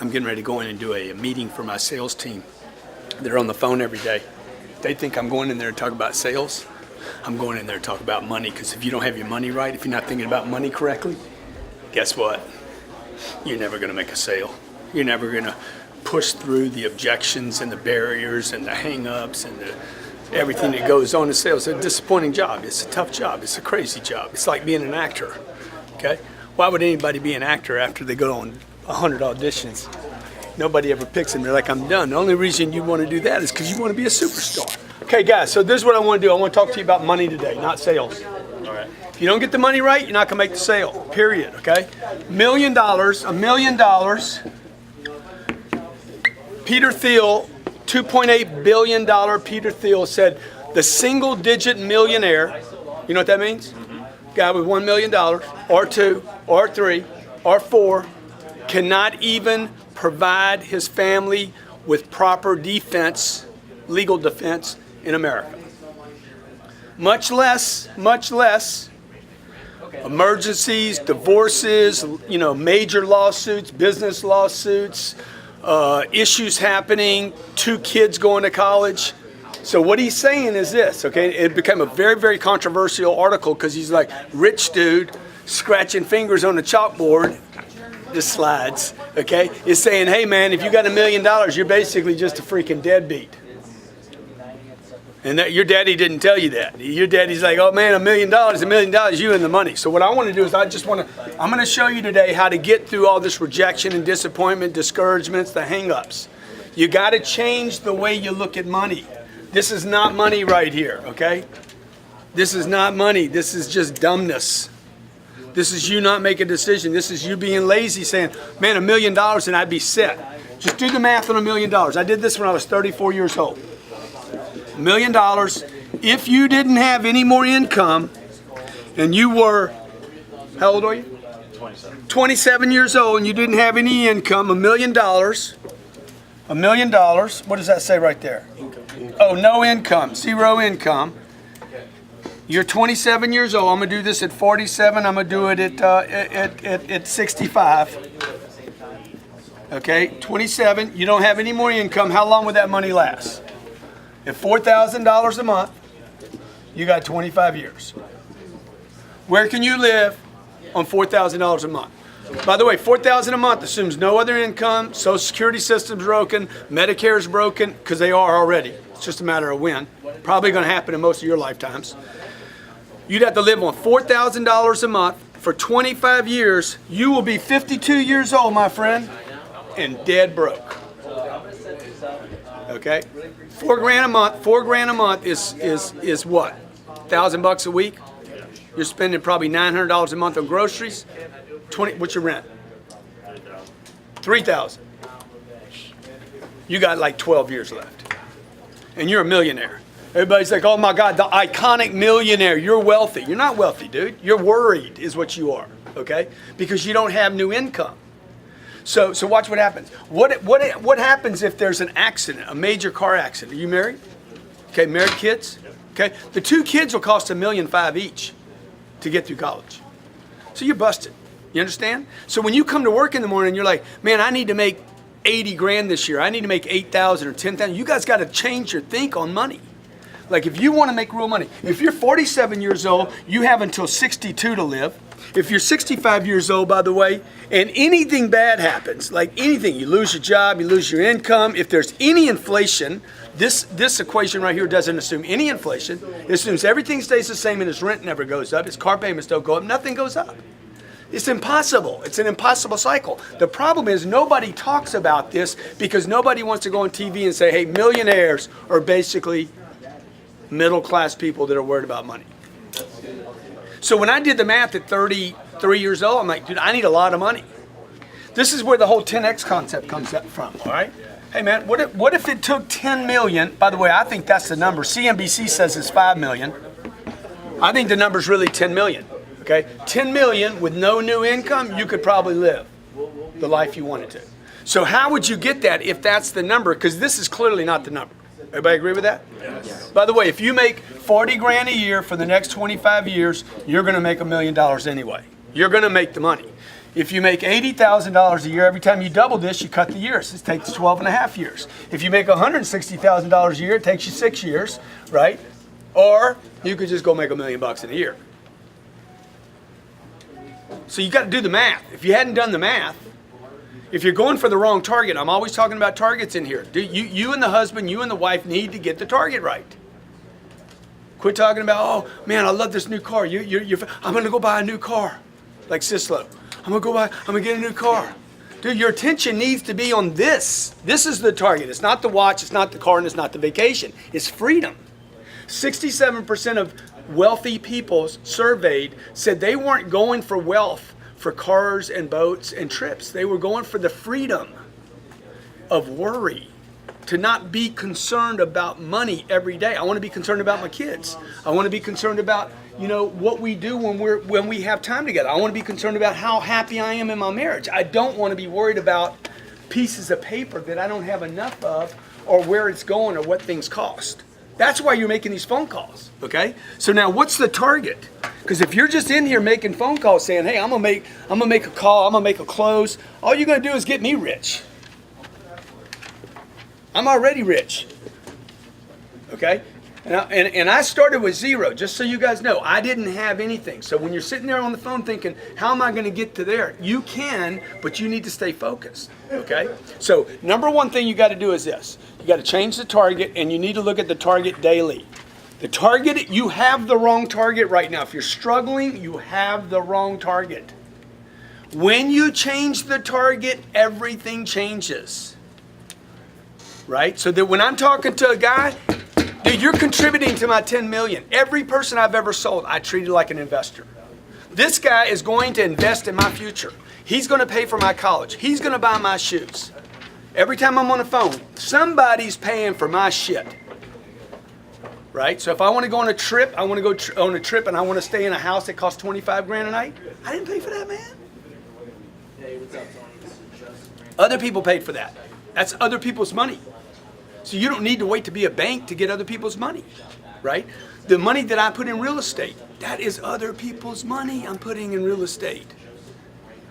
I'm getting ready to go in and do a meeting for my sales team. They're on the phone every day. They think I'm going in there to talk about sales. I'm going in there to talk about money, because if you don't have your money right, if you're not thinking about money correctly, guess what? You're never going to make a sale. You're never going to push through the objections and the barriers and the hang-ups and everything that goes on in sales. It's a disappointing job. It's a tough job. It's a crazy job. It's like being an actor, okay? Why would anybody be an actor after they go on 100 auditions? Nobody ever picks them. They're like, I'm done. The only reason you want to do that is because you want to be a superstar. Okay, guys, so this is what I want to do. I want to talk to you about money today, not sales. All right. If you don't get the money right, you're not going to make the sale, period, okay? $1 million. Peter Thiel, $2.8 billion Peter Thiel said, the single-digit millionaire, you know what that means? Guy with $1 million, or two, or three, or four, cannot even provide his family with proper defense, legal defense in America. Much less emergencies, divorces, major lawsuits, business lawsuits, issues happening, 2 kids going to college. So what he's saying is this, okay? It became a very, very controversial article because he's like, rich dude scratching fingers on the chalkboard, the slides, okay, is saying, hey man, if you got $1 million, you're basically just a freaking deadbeat. And that your daddy didn't tell you that. Your daddy's like, oh man, $1 million, you and the money. So what I want to do is I'm going to show you today how to get through all this rejection and disappointment, discouragements, the hang-ups. You got to change the way you look at money. This is not money right here, okay? This is not money. This is just dumbness. This is you not making a decision. This is you being lazy, saying, man, $1 million and I'd be set. Just do the math on $1 million. I did this when I was 34 years old. $1 million. If you didn't have any more income and you were, how old are you? 27. 27 years old and you didn't have any income, $1 million. $1 million. What does that say right there? Oh, no income, 0 income. You're 27 years old. I'm going to do this at 47. I'm going to do it at 65. Okay, 27. You don't have any more income. How long would that money last? At $4,000 a month, you got 25 years. Where can you live on $4,000 a month? By the way, $4,000 a month assumes no other income, Social Security system's broken, Medicare is broken, because they are already. It's just a matter of when. Probably going to happen in most of your lifetimes. You'd have to live on $4,000 a month for 25 years. You will be 52 years old, my friend, and dead broke. Okay? $4,000 a month. $4,000 a month is what? $1,000 a week. You're spending probably $900 a month on groceries. What's your rent? $3,000. You got like 12 years left, and you're a millionaire. Everybody's like, oh my God, the iconic millionaire. You're wealthy. You're not wealthy, dude. You're worried is what you are, okay? Because you don't have new income. So watch what happens. What happens if there's an accident, a major car accident? Are you married? Okay, married kids? Okay, the 2 kids will cost $1.5 million each to get through college. So you're busted. You understand? So when you come to work in the morning, you're like, man, I need to make 80 grand this year. I need to make 8,000 or 10,000. You guys got to change your think on money. Like if you want to make real money, if you're 47 years old, you have until 62 to live. If you're 65 years old, by the way, and anything bad happens, like anything, you lose your job, you lose your income, if there's any inflation, this equation right here doesn't assume any inflation. It assumes everything stays the same and his rent never goes up, his car payments don't go up, nothing goes up. It's impossible. It's an impossible cycle. The problem is nobody talks about this because nobody wants to go on TV and say, hey, millionaires are basically middle-class people that are worried about money. So when I did the math at 33 years old, I'm like, dude, I need a lot of money. This is where the whole 10X concept comes up from, all right? Hey, man, what if it took 10 million? By the way, I think that's the number. CNBC says it's 5 million. I think the number's really 10 million. Okay, 10 million with no new income, you could probably live the life you wanted to. So how would you get that if that's the number? Because this is clearly not the number. Everybody agree with that? Yes. By the way, if you make 40 grand a year for the next 25 years, you're going to make $1 million anyway. You're going to make the money. If you make $80,000 a year, every time you double this, you cut the years. It takes 12 and a half years. If you make $160,000 a year, it takes you 6 years, right? Or you could just go make $1 million in a year. So you got to do the math. If you hadn't done the math, if you're going for the wrong target, I'm always talking about targets in here. You and the husband, you and the wife need to get the target right. Quit talking about, oh man, I love this new car. I'm going to go buy a new car, like Sislo. I'm going to get a new car. Dude, your attention needs to be on this. This is the target. It's not the watch, it's not the car, and it's not the vacation. It's freedom. 67% of wealthy people surveyed said they weren't going for wealth for cars and boats and trips. They were going for the freedom of worry, to not be concerned about money every day. I want to be concerned about my kids. I want to be concerned about, what we do when we have time together. I want to be concerned about how happy I am in my marriage. I don't want to be worried about pieces of paper that I don't have enough of, or where it's going, or what things cost. That's why you're making these phone calls, okay? So now what's the target? Because if you're just in here making phone calls saying, hey, I'm gonna make a call, I'm gonna make a close, all you're gonna do is get me rich. I'm already rich, okay? And I started with zero, just so you guys know. I didn't have anything. So when you're sitting there on the phone thinking, how am I gonna get to there? You can, but you need to stay focused, okay? So number one thing you gotta do is this. You gotta change the target, and you need to look at the target daily. The target, you have the wrong target right now. If you're struggling, you have the wrong target. When you change the target, everything changes. Right? So that when I'm talking to a guy, dude, you're contributing to my 10 million. Every person I've ever sold, I treated like an investor. This guy is going to invest in my future. He's going to pay for my college. He's going to buy my shoes. Every time I'm on the phone, somebody's paying for my shit. Right? So if I want to go on a trip, I want to go on a trip and I want to stay in a house that costs 25 grand a night. I didn't pay for that, man. Hey, what's up, Tony? Other people paid for that. That's other people's money. So you don't need to wait to be a bank to get other people's money, right? The money that I put in real estate, that is other people's money I'm putting in real estate.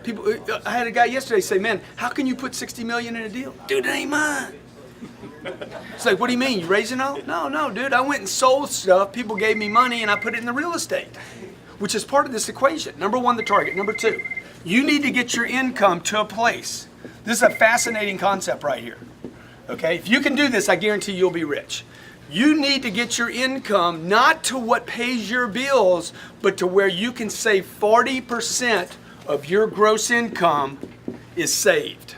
People, I had a guy yesterday say, man, how can you put 60 million in a deal? Dude, it ain't mine. It's like, what do you mean? You raising all? No, dude, I went and sold stuff. People gave me money and I put it in the real estate, which is part of this equation. Number one, the target. Number two, you need to get your income to a place. This is a fascinating concept right here. Okay, if you can do this, I guarantee you'll be rich. You need to get your income not to what pays your bills, but to where you can save 40% of your gross income is saved.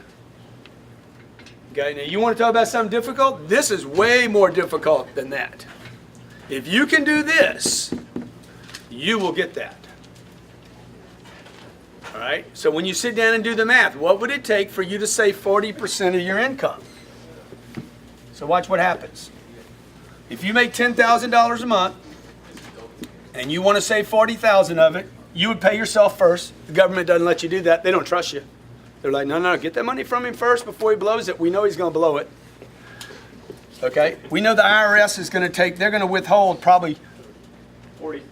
Okay, now you want to talk about something difficult? This is way more difficult than that. If you can do this, you will get that. All right, so when you sit down and do the math, what would it take for you to save 40% of your income? So watch what happens. If you make $10,000 a month and you want to save $40,000 of it, you would pay yourself first. The government doesn't let you do that. They don't trust you. They're like, no, get that money from him first before he blows it. We know he's going to blow it. Okay? We know the IRS is going to they're going to withhold probably 40%.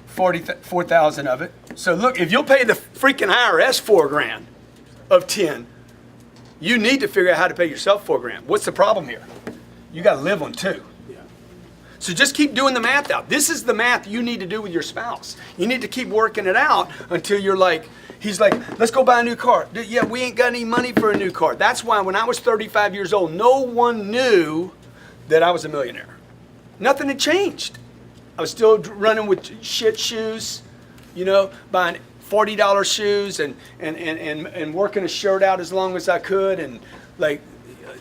4,000 of it. So look, if you'll pay the freaking IRS $4,000 of 10, you need to figure out how to pay yourself $4,000. What's the problem here? You got to live on 2. Yeah. So just keep doing the math out. This is the math you need to do with your spouse. You need to keep working it out until you're like, he's like, let's go buy a new car. Yeah, we ain't got any money for a new car. That's why when I was 35 years old, no one knew that I was a millionaire. Nothing had changed. I was still running with shit shoes, buying $40 shoes and working a shirt out as long as I could. And like,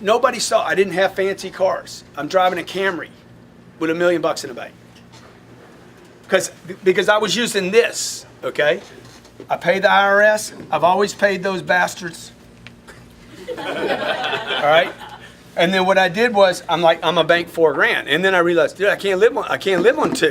nobody saw, I didn't have fancy cars. I'm driving a Camry with $1 million in the bank. Because I was using this, okay? I pay the IRS. I've always paid those bastards. All right? And then what I did was, I'm like, I'm a bank $4,000. And then I realized, dude, I can't live on 2.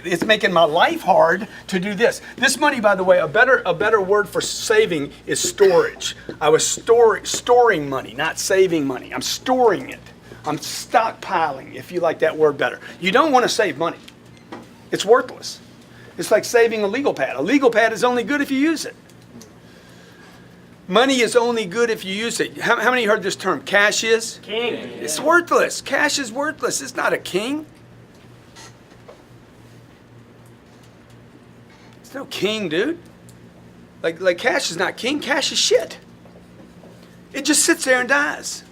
It's making my life hard to do this. This money, by the way, a better word for saving is storage. I was storing money, not saving money. I'm storing it. I'm stockpiling, if you like that word better. You don't want to save money. It's worthless. It's like saving a legal pad. A legal pad is only good if you use it. Money is only good if you use it. How many heard this term? Cash is? King. It's worthless. Cash is worthless. It's not a king. It's no king, dude. Like cash is not king. Cash is shit. It just sits there and dies.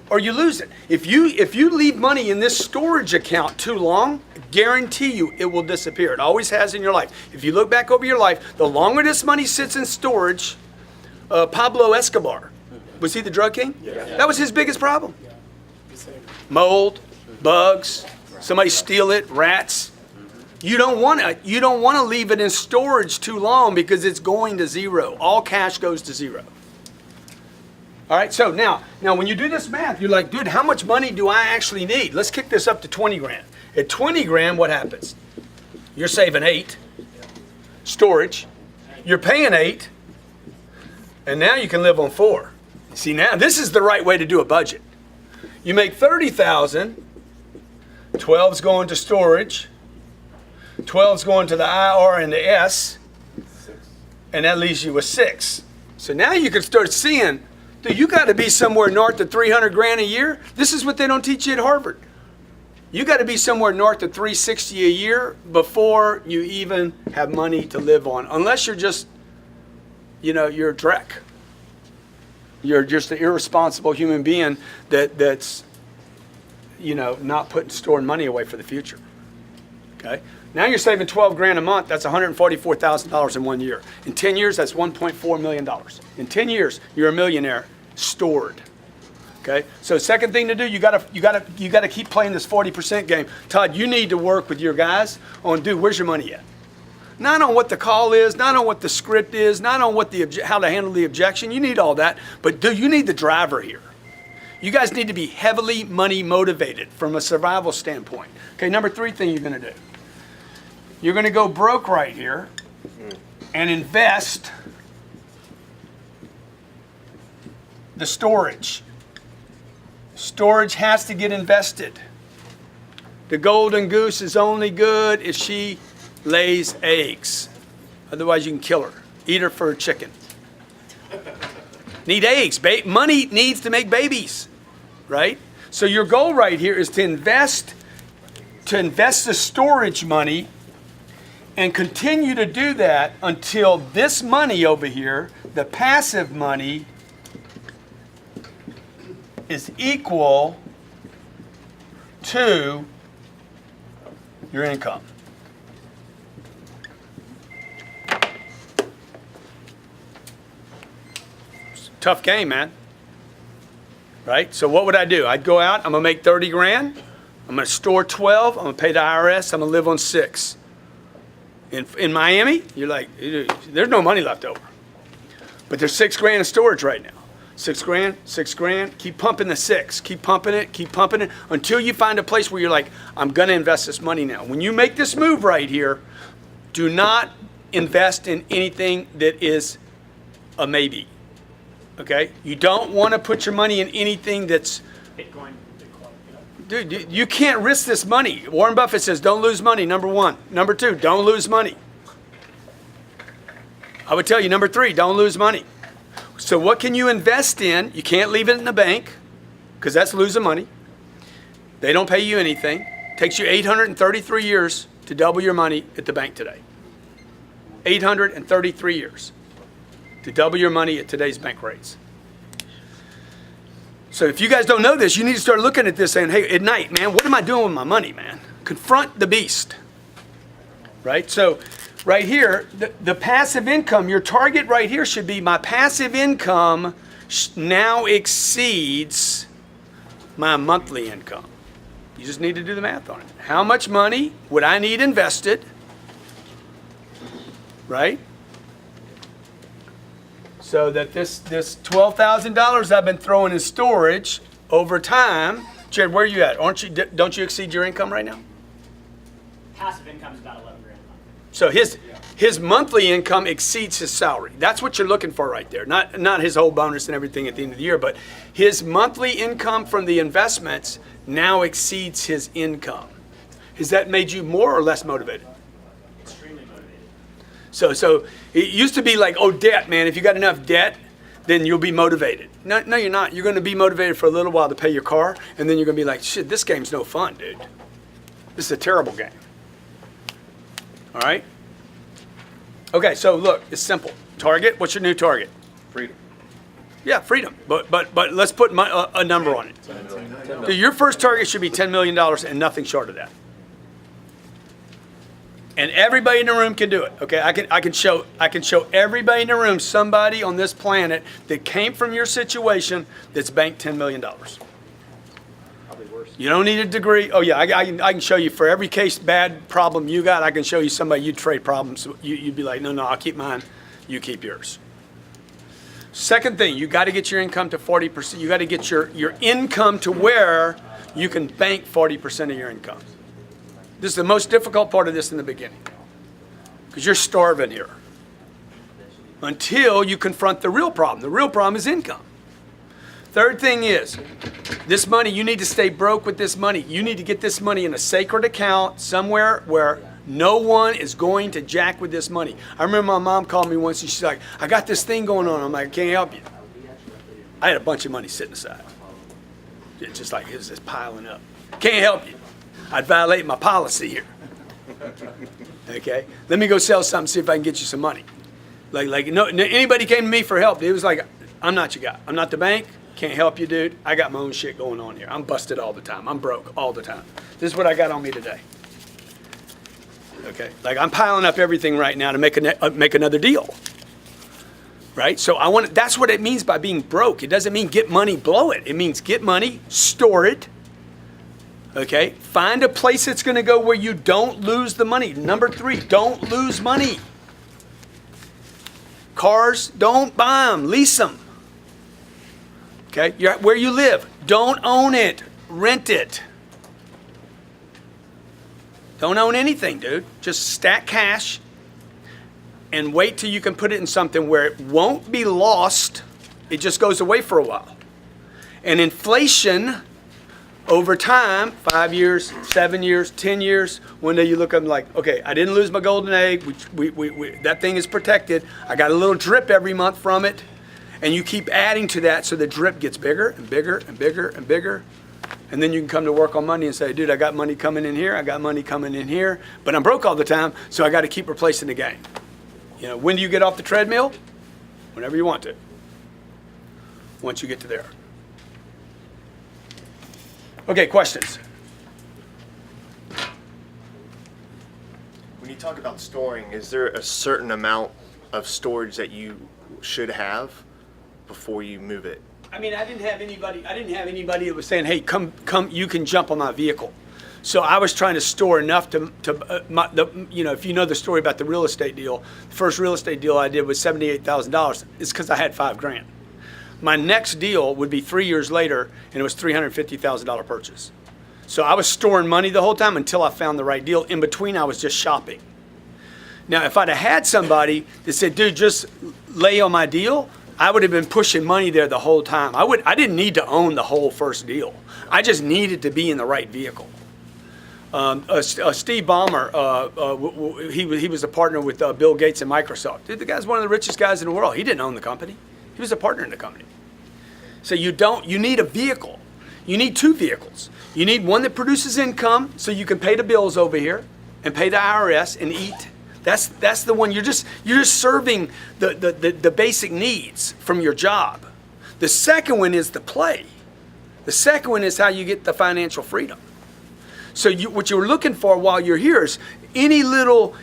Or you lose it. If you leave money in this storage account too long, guarantee you it will disappear. It always has in your life. If you look back over your life, the longer this money sits in storage, Pablo Escobar, was he the drug king? Yeah. That was his biggest problem. Mold, bugs, somebody steal it, rats. You don't want to leave it in storage too long because it's going to zero. All cash goes to zero. All right, so now when you do this math, you're like, dude, how much money do I actually need? Let's kick this up to 20 grand. At 20 grand, what happens? You're saving 8. Storage. You're paying 8. And now you can live on 4. See, now this is the right way to do a budget. You make 30,000. 12's going to storage. 12's going to the IR and the S. And that leaves you with 6. So now you can start seeing, dude, you got to be somewhere north of 300 grand a year. This is what they don't teach you at Harvard. You got to be somewhere north of 360 a year before you even have money to live on. Unless you're just, you're a dreck. You're just an irresponsible human being that's, not storing money away for the future. Okay? Now you're saving 12 grand a month. That's $144,000 in 1 year. In 10 years, that's $1.4 million. In 10 years, you're a millionaire stored. Okay? So second thing to do, you gotta keep playing this 40% game. Todd, you need to work with your guys on, dude, where's your money at? Not on what the call is, not on what the script is, not on what how to handle the objection. You need all that, but dude, you need the driver here. You guys need to be heavily money motivated from a survival standpoint. Okay, number 3 thing you're gonna do. You're gonna go broke right here and invest the storage. Storage has to get invested. The golden goose is only good if she lays eggs. Otherwise, you can kill her. Eat her for a chicken. Need eggs. Money needs to make babies, right? So your goal right here is to invest the storage money and continue to do that until this money over here, the passive money, is equal to your income. Tough game, man. Right? So what would I do? I'd go out, I'm gonna make 30 grand, I'm gonna store 12, I'm gonna pay the IRS, I'm gonna live on 6. In Miami, you're like, there's no money left over. But there's 6 grand in storage right now. 6 grand, 6 grand, keep pumping the 6, keep pumping it until you find a place where you're like, I'm gonna invest this money now. When you make this move right here, do not invest in anything that is a maybe. Okay? You don't want to put your money in anything that's... Bitcoin. Dude, you can't risk this money. Warren Buffett says, don't lose money, number 1. Number 2, don't lose money. I would tell you, number 3, don't lose money. So what can you invest in? You can't leave it in the bank, because that's losing money. They don't pay you anything. It takes you 833 years to double your money at the bank today. 833 years. To double your money at today's bank rates. So if you guys don't know this, you need to start looking at this saying, hey, at night, man, what am I doing with my money, man? Confront the beast. Right? So right here, the passive income, your target right here should be my passive income now exceeds my monthly income. You just need to do the math on it. How much money would I need invested? Right? So that this $12,000 I've been throwing in storage over time, Jared, where are you at? Don't you exceed your income right now? Passive income is about 11 grand a month. So his monthly income exceeds his salary. That's what you're looking for right there. Not his whole bonus and everything at the end of the year, but his monthly income from the investments now exceeds his income. Has that made you more or less motivated? Extremely motivated. So it used to be like, oh, debt, man. If you got enough debt, then you'll be motivated. No, you're not. You're going to be motivated for a little while to pay your car, and then you're going to be like, shit, this game's no fun, dude. This is a terrible game. All right? Okay, so look, it's simple. Target, what's your new target? Freedom. Yeah, freedom. But let's put a number on it. So your first target should be $10 million and nothing short of that. And everybody in the room can do it. Okay, I can show everybody in the room somebody on this planet that came from your situation that's banked $10 million. Probably worse. You don't need a degree. Oh yeah, I can show you for every case bad problem you got. I can show you somebody you'd trade problems. You'd be like, no, I'll keep mine. You keep yours. Second thing, you got to get your income to 40%. You got to get your income to where you can bank 40% of your income. This is the most difficult part of this in the beginning, because you're starving here until you confront the real problem. The real problem is income. Third thing is, this money, you need to stay broke with this money. You need to get this money in a sacred account somewhere where no one is going to jack with this money. I remember my mom called me once and she's like, I got this thing going on. I'm like, I can't help you. I had a bunch of money sitting aside. It's just like, it was just piling up. Can't help you. I'd violate my policy here. Okay? Let me go sell something, see if I can get you some money. No, anybody came to me for help, it was like, I'm not your guy. I'm not the bank. Can't help you, dude. I got my own shit going on here. I'm busted all the time. I'm broke all the time. This is what I got on me today. Okay? Like, I'm piling up everything right now to make another deal. Right? So that's what it means by being broke. It doesn't mean get money, blow it. It means get money, store it. Okay? Find a place that's going to go where you don't lose the money. Number 3, don't lose money. Cars, don't buy them. Lease them. Okay? Where you live, don't own it. Rent it. Don't own anything, dude. Just stack cash and wait till you can put it in something where it won't be lost. It just goes away for a while. And inflation over time, 5 years, 7 years, 10 years, one day you look up and like, okay, I didn't lose my golden egg. That thing is protected. I got a little drip every month from it. And you keep adding to that so the drip gets bigger and bigger and bigger and bigger. And then you can come to work on Monday and say, dude, I got money coming in here. I got money coming in here. But I'm broke all the time, so I got to keep replacing the game. You know, when do you get off the treadmill? Whenever you want to. Once you get to there. Okay, questions? When you talk about storing, is there a certain amount of storage that you should have before you move it? I mean, I didn't have anybody that was saying, hey, come, you can jump on my vehicle. So I was trying to store enough if you know the story about the real estate deal, the first real estate deal I did was $78,000. It's because I had $5,000. My next deal would be 3 years later, and it was $350,000 purchase. So I was storing money the whole time until I found the right deal. In between, I was just shopping. Now, if I'd have had somebody that said, dude, just lay on my deal, I would have been pushing money there the whole time. I didn't need to own the whole first deal. I just needed to be in the right vehicle. Steve Ballmer, he was a partner with Bill Gates and Microsoft. Dude, the guy's one of the richest guys in the world. He didn't own the company. He was a partner in the company. So you need a vehicle. You need 2 vehicles. You need one that produces income so you can pay the bills over here and pay the IRS and eat. That's the one. You're just serving the basic needs from your job. The second one is the play. The second one is how you get the financial freedom. So what you're looking for while you're here is any little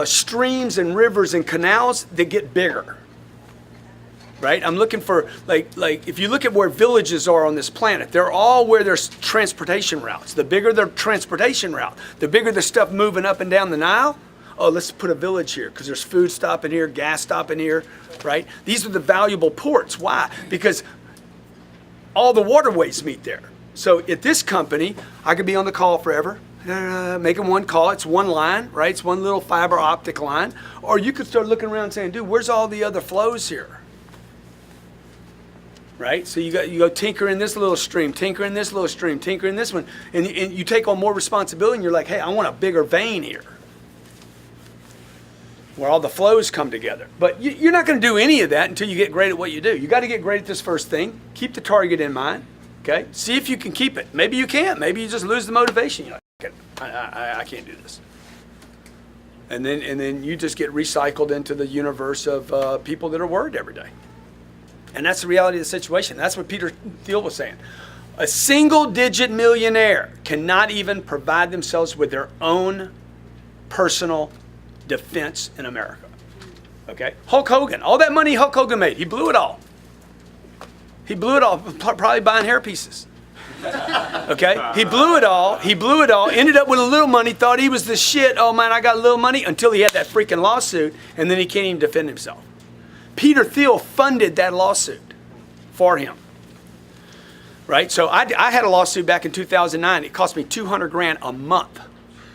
streams and rivers and canals that get bigger. Right? I'm looking for like if you look at where villages are on this planet, they're all where there's transportation routes. The bigger the transportation route, the bigger the stuff moving up and down the Nile. Oh, let's put a village here because there's food stopping here, gas stopping here, right? These are the valuable ports. Why? Because all the waterways meet there. So at this company, I could be on the call forever, making one call. It's one line, right? It's one little fiber optic line. Or you could start looking around and saying, dude, where's all the other flows here? Right? So you go tinker in this little stream, tinker in this little stream, tinker in this one, and you take on more responsibility and you're like, hey, I want a bigger vein here. where all the flows come together. But you're not going to do any of that until you get great at what you do. You got to get great at this first thing. Keep the target in mind. Okay? See if you can keep it. Maybe you can't. Maybe you just lose the motivation. You're like, I can't do this. And then you just get recycled into the universe of people that are worried every day. And that's the reality of the situation. That's what Peter Thiel was saying. A single-digit millionaire cannot even provide themselves with their own personal defense in America. Okay? Hulk Hogan, all that money Hulk Hogan made, he blew it all. He blew it all, probably buying hair pieces. Okay? He blew it all, ended up with a little money, thought he was the shit. Oh man, I got a little money, until he had that freaking lawsuit, and then he can't even defend himself. Peter Thiel funded that lawsuit for him. Right? So I had a lawsuit back in 2009. It cost me $200,000 a month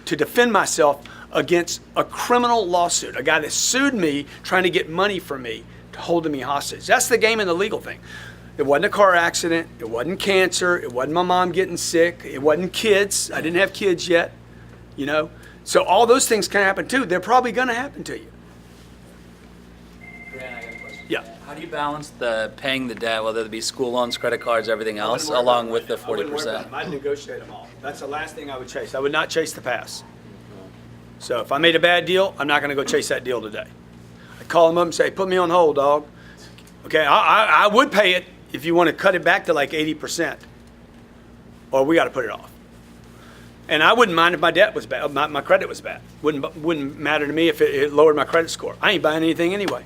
to defend myself against a criminal lawsuit. A guy that sued me trying to get money from me, holding me hostage. That's the game in the legal thing. It wasn't a car accident. It wasn't cancer. It wasn't my mom getting sick. It wasn't kids. I didn't have kids yet. You know? So all those things can happen too. They're probably going to happen to you. Grant, I got a question. Yeah. How do you balance the paying the debt, whether it be school loans, credit cards, everything else, along with the 40%? I'd negotiate them all. That's the last thing I would chase. I would not chase the pass. So if I made a bad deal, I'm not going to go chase that deal today. I'd call them up and say, put me on hold, dog. Okay, I would pay it if you want to cut it back to like 80%. Or we got to put it off. And I wouldn't mind if my debt was bad, my credit was bad. Wouldn't matter to me if it lowered my credit score. I ain't buying anything anyway.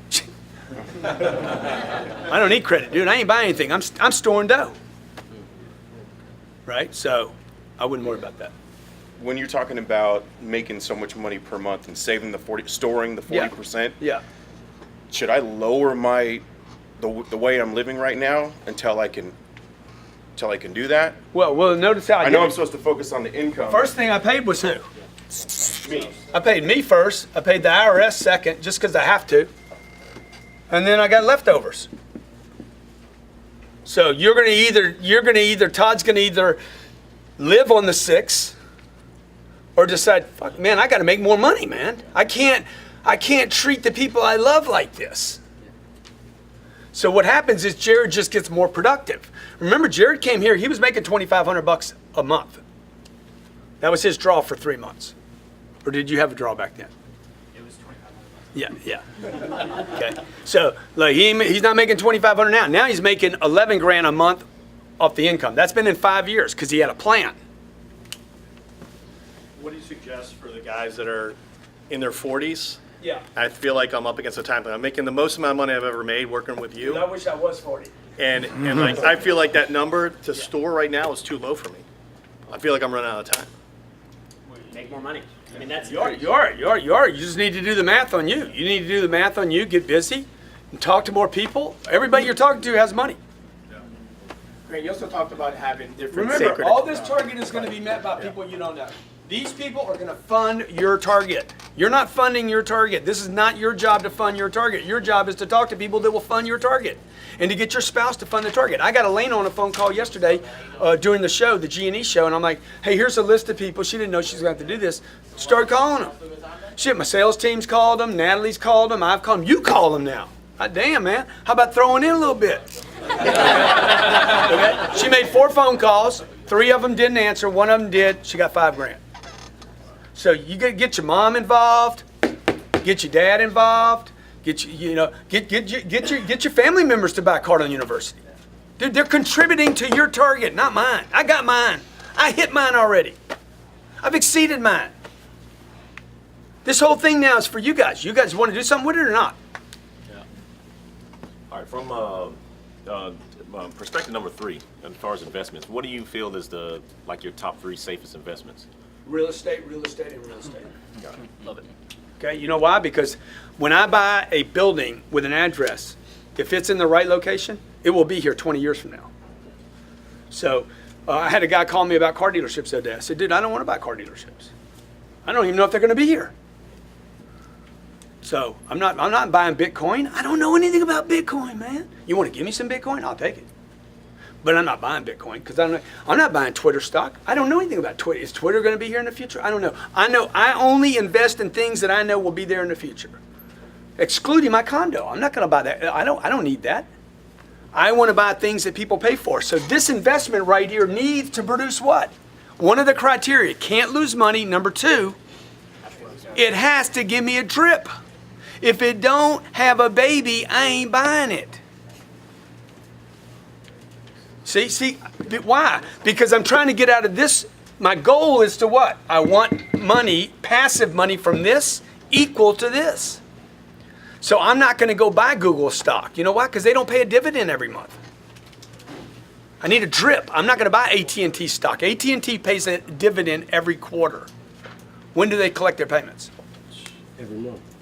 I don't need credit, dude. I ain't buying anything. I'm storing dough. Right? So I wouldn't worry about that. When you're talking about making so much money per month and saving storing the 40%, Yeah. should I lower the way I'm living right now until I can do that? Well, notice how I know I'm supposed to focus on the income. First thing I paid was who? Me. I paid me first. I paid the IRS second, just because I have to. And then I got leftovers. So Todd's gonna either live on the 6 or decide, fuck, man, I got to make more money, man. I can't treat the people I love like this. So what happens is Jared just gets more productive. Remember, Jared came here, he was making $2,500 a month. That was his draw for 3 months. Or did you have a draw back then? It was $2,500. Yeah. Okay. So like he's not making $2,500 now. Now he's making $11,000 a month off the income. That's been in 5 years because he had a plan. What do you suggest for the guys that are in their 40s? Yeah. I feel like I'm up against a time. I'm making the most amount of money I've ever made working with you. I wish I was 40. And like I feel like that number to store right now is too low for me. I feel like I'm running out of time. Make more money. I mean, that's You are. You just need to do the math on you. You need to do the math on you, get busy, and talk to more people. Everybody you're talking to has money. Grant, you also talked about having different Remember, sacred all this target is going to be met by people you don't know. These people are going to fund your target. You're not funding your target. This is not your job to fund your target. Your job is to talk to people that will fund your target and to get your spouse to fund the target. I got Elena on a phone call yesterday during the show, the G&E show, and I'm like, hey, here's a list of people. She didn't know she was going to have to do this. Start calling them. Shit, my sales team's called them. Natalie's called them. I've called them. You call them now. God damn, man. How about throwing in a little bit? Okay? She made 4 phone calls. 3 of them didn't answer. 1 of them did. She got $5,000. So you get your mom involved, get your dad involved, get your family members to buy a card on the university. Dude, they're contributing to your target, not mine. I got mine. I hit mine already. I've exceeded mine. This whole thing now is for you guys. You guys want to do something with it or not? All right, from perspective number 3, as far as investments, what do you feel is your top 3 safest investments? Real estate, and real estate. Got it. Love it. Okay, you know why? Because when I buy a building with an address, if it's in the right location, it will be here 20 years from now. So I had a guy call me about car dealerships the other day. I said, dude, I don't want to buy car dealerships. I don't even know if they're going to be here. So I'm not buying Bitcoin. I don't know anything about Bitcoin, man. You want to give me some Bitcoin? I'll take it. But I'm not buying Bitcoin because I'm not buying Twitter stock. I don't know anything about Twitter. Is Twitter going to be here in the future? I don't know. I know I only invest in things that I know will be there in the future. excluding my condo. I'm not going to buy that. I don't need that. I want to buy things that people pay for. So this investment right here needs to produce what? One of the criteria, can't lose money. Number 2, it has to give me a trip. If it don't have a baby, I ain't buying it. See, why? Because I'm trying to get out of this. My goal is to what? I want money, passive money from this equal to this. So I'm not going to go buy Google stock. You know why? Because they don't pay a dividend every month. I need a drip. I'm not going to buy AT&T stock. AT&T pays a dividend every quarter. When do they collect their payments?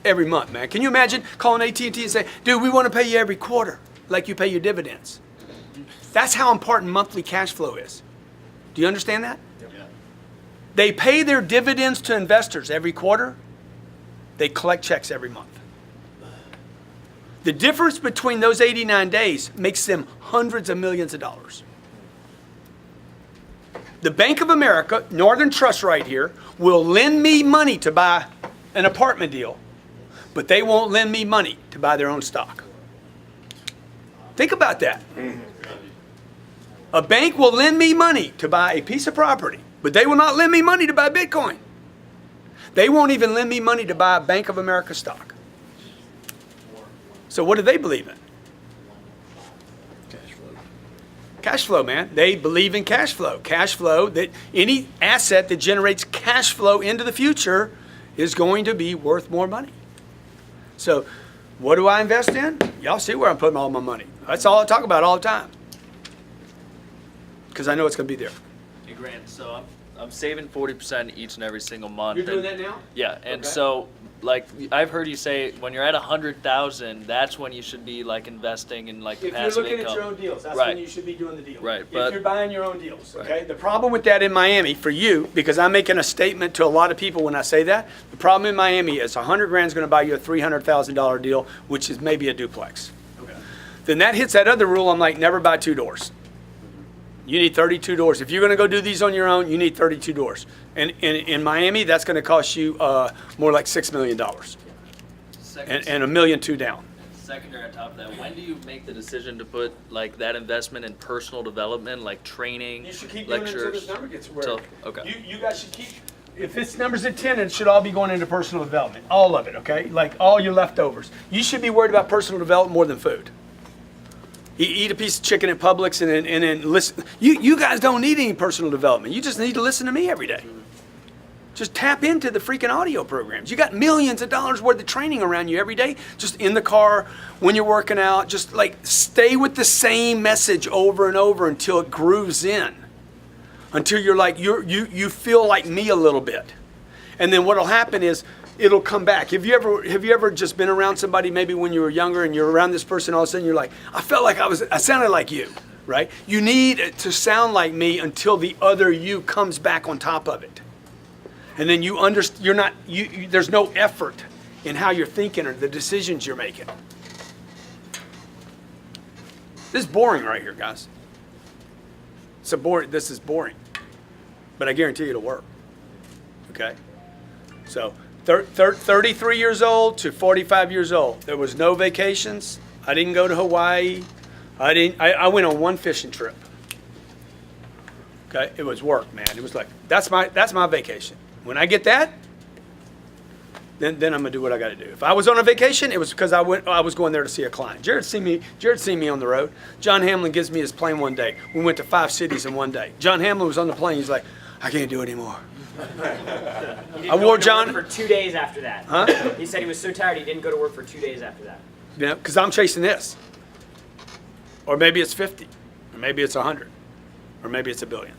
Every month, man. Can you imagine calling AT&T and say, dude, we want to pay you every quarter like you pay your dividends? That's how important monthly cash flow is. Do you understand that? Yeah. They pay their dividends to investors every quarter. They collect checks every month. The difference between those 89 days makes them hundreds of millions of dollars. The Bank of America, Northern Trust right here, will lend me money to buy an apartment deal, but they won't lend me money to buy their own stock. Think about that. A bank will lend me money to buy a piece of property, but they will not lend me money to buy Bitcoin. They won't even lend me money to buy a Bank of America stock. So what do they believe in? Cash flow, man. They believe in cash flow. Cash flow, that any asset that generates cash flow into the future is going to be worth more money. So what do I invest in? Y'all see where I'm putting all my money. That's all I talk about all the time. Because I know it's going to be there. Hey Grant, so I'm saving 40% each and every single month. You're doing that now? Yeah, and Okay. so like I've heard you say when you're at 100,000, that's when you should be like investing in like If you're passive looking income. at your own deals, that's Right. when you should be doing the deal. Right, If but- you're buying your own deals, okay? Right. The problem with that in Miami for you, because I'm making a statement to a lot of people when I say that, the problem in Miami is 100 grand is going to buy you a $300,000 deal, which is maybe a duplex. Okay. Then that hits that other rule. I'm like, never buy 2 doors. You need 32 doors. If you're going to go do these on your own, you need 32 doors. And in Miami, that's going to cost you more like $6 million and $1.2 million down. Secondary on top of that, when do you make the decision to put like that investment in personal development, like training, You should keep doing it until lectures? this number gets where. Till- okay. You guys should keep. If this number's at 10, it should all be going into personal development. All of it, okay? Like all your leftovers. You should be worried about personal development more than food. Eat a piece of chicken at Publix and then listen. You guys don't need any personal development. You just need to listen to me every day. Just tap into the freaking audio programs. You got millions of dollars worth of training around you every day, just in the car, when you're working out. Just like stay with the same message over and over until it grooves in. Until you're like, you feel like me a little bit. And then what'll happen is it'll come back. Have you ever just been around somebody maybe when you were younger and you're around this person, all of a sudden you're like, I felt like I sounded like you, right? You need to sound like me until the other you comes back on top of it. And then there's no effort in how you're thinking or the decisions you're making. This is boring right here, guys. This is boring. But I guarantee you it'll work. Okay? So 33 years old to 45 years old. There was no vacations. I didn't go to Hawaii. I went on one fishing trip. Okay? It was work, man. It was like, that's my vacation. When I get that, then I'm gonna do what I gotta do. If I was on a vacation, it was because I was going there to see a client. Jared seen me on the road. John Hamlin gives me his plane one day. We went to 5 cities in one day. John Hamlin was on the plane. He's like, I can't do it anymore. He didn't I go wore to John- work for 2 days after that. Huh? He said he was so tired he didn't go to work for 2 days after that. You know, because I'm chasing this. Or maybe it's 50, or maybe it's 100, or maybe it's $1 billion.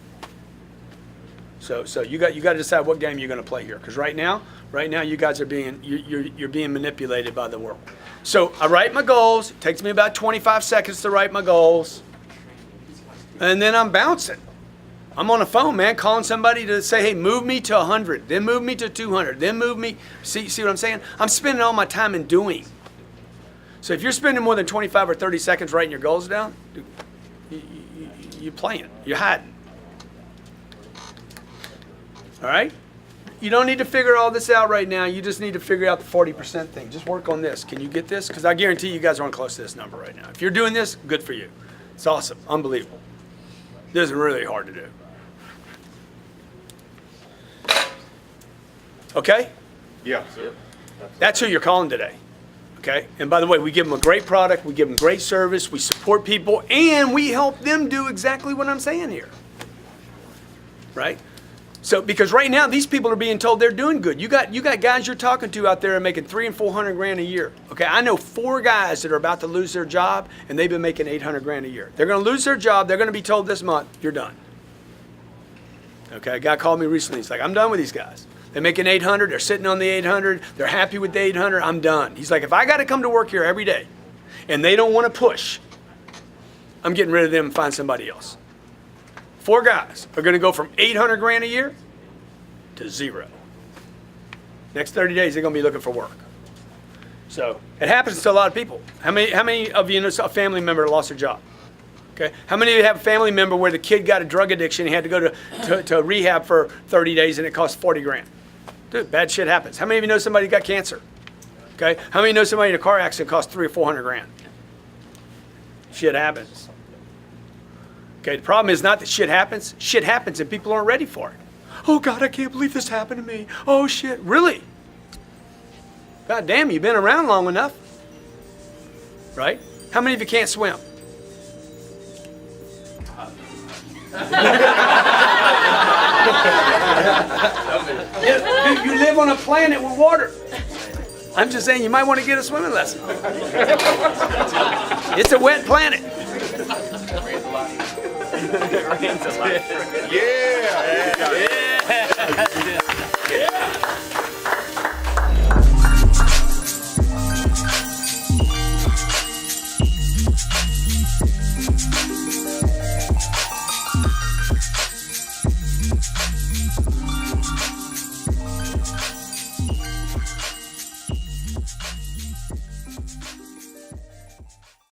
So you got to decide what game you're going to play here. Because right now you guys are you're being manipulated by the world. So I write my goals. It takes me about 25 seconds to write my goals, and then I'm bouncing. I'm on the phone, man, calling somebody to say, hey, move me to 100, then move me to 200, then move me. See what I'm saying? I'm spending all my time in doing. So if you're spending more than 25 or 30 seconds writing your goals down, you're playing. You're hiding. All right? You don't need to figure all this out right now. You just need to figure out the 40% thing. Just work on this. Can you get this? Because I guarantee you guys aren't close to this number right now. If you're doing this, good for you. It's awesome. Unbelievable. This is really hard to do. Okay? Yeah. That's who you're calling today. Okay? And by the way, we give them a great product, we give them great service, we support people, and we help them do exactly what I'm saying here. Right? So, because right now these people are being told they're doing good. You got guys you're talking to out there are making $300,000 and $400,000 a year. Okay, I know 4 guys that are about to lose their job, and they've been making $800,000 a year. They're going to lose their job. They're going to be told this month, "You're done." Okay, a guy called me recently. He's like, "I'm done with these guys. They're making 800. They're sitting on the 800. They're happy with the 800. I'm done." He's like, "If I got to come to work here every day, and they don't want to push, I'm getting rid of them and find somebody else." 4 guys are going to go from $800,000 a year to 0. Next 30 days, they're going to be looking for work. So it happens to a lot of people. How many of you know a family member that lost their job? Okay. How many of you have a family member where the kid got a drug addiction, he had to go to rehab for 30 days, and it cost $40,000? Dude, bad shit happens. How many of you know somebody got cancer? Okay. How many know somebody in a car accident cost $300,000 or $400,000? Shit happens. Okay, the problem is not that shit happens and people aren't ready for it. "Oh God, I can't believe this happened to me. Oh shit, really? God damn, you've been around long enough. Right? How many of you can't swim? You live on a planet with water. I'm just saying you might want to get a swimming lesson. It's a wet planet. Yeah.